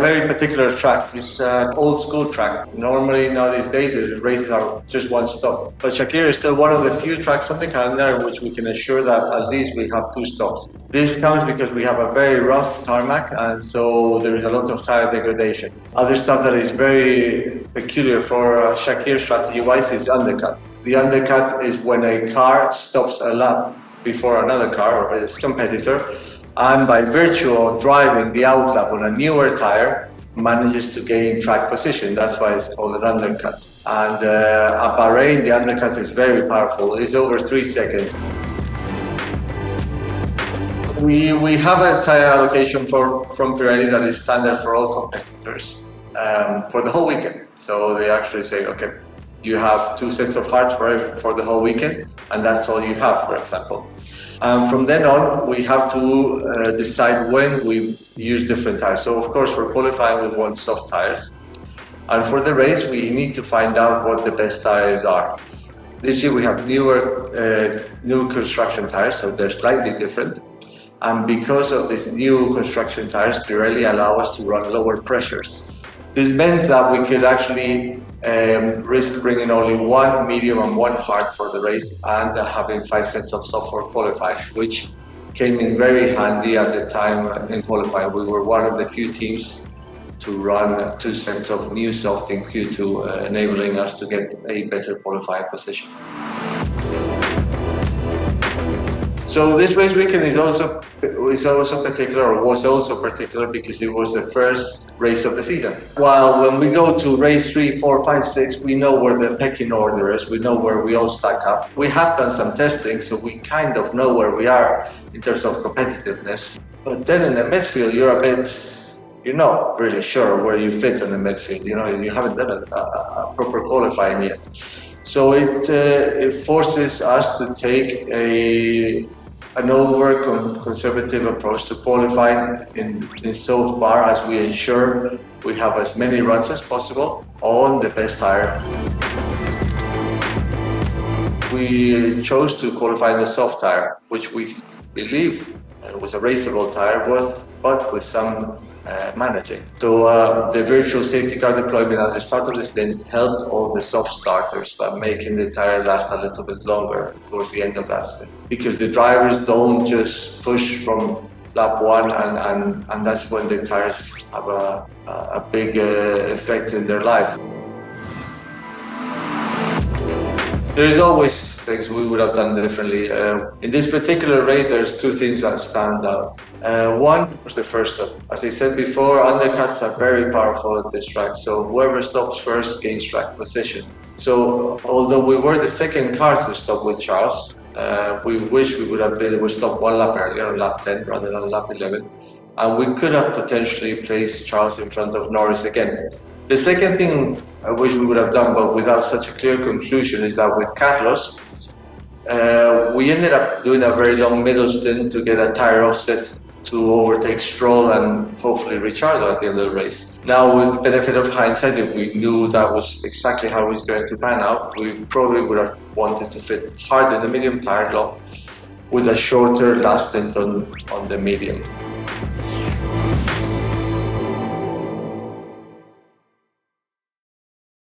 very particular track. It's an old school track. Normally, nowadays, the races are just one stop. But Scuderia is still one of the few tracks on the calendar in which we can assure that at least we have 2 stops. This comes because we have a very rough tarmac, and so there is a lot of tire degradation. Other stuff that is very peculiar for Scuderia strategy-wise is undercut. The undercut is when a car stops a lap before another car or its competitor, and by virtue of driving the outlap on a newer tire, manages to gain track position. That's why it's called an undercut. And at Bahrain, the undercut is very powerful. It's over 3 seconds. We have a tire allocation from Pirelli that is standard for all competitors for the whole weekend. So they actually say, okay, you have 2 sets of hards for the whole weekend, and that's all you have, for example. From then on, we have to decide when we use different tires. So of course, for qualifying, we want soft tires. And for the race, we need to find out what the best tires are. This year we have new construction tires, so they're slightly different. And because of these new construction tires, Pirelli allow us to run lower pressures. This meant that we could actually risk bringing only 1 medium and 1 hard for the race, and having 5 sets of soft for qualifying, which came in very handy at the time in qualifying. We were one of the few teams to run 2 sets of new soft in Q2, enabling us to get a better qualifying position. So this race weekend is also particular, or was also particular, because it was the first race of the season. While when we go to race 3, 4, 5, 6, we know where the pecking order is, we know where we all stack up. We have done some testing, so we kind of know where we are in terms of competitiveness. But then in the midfield, you're not really sure where you fit in the midfield. You haven't done a proper qualifying yet. So it forces us to take an over-conservative approach to qualifying in so far as we ensure we have as many runs as possible on the best tire. We chose to qualify in the soft tire, which we believe was a raceable tire, but with some managing. So the virtual safety car deployment at the start of the stint helped all the soft starters by making the tire last a little bit longer towards the end of that stint. Because the drivers don't just push from lap 1 and that's when the tires have a big effect in their life. There is always things we would have done differently. In this particular race, there's 2 things that stand out. One was the first stop. As I said before, undercuts are very powerful at this track, so whoever stops first gains track position. So although we were the second car to stop with Charles, we wish we would have been able to stop 1 lap earlier, on lap 10 rather than lap 11, and we could have potentially placed Charles in front of Norris again. The second thing I wish we would have done, but without such a clear conclusion, is that with Carlos, we ended up doing a very long middle stint to get a tire offset to overtake Stroll and hopefully Ricciardo at the end of the race. Now, with the benefit of hindsight, if we knew that was exactly how it was going to pan out, we probably would have wanted to fit hard in the medium tire long with a shorter last stint on the medium.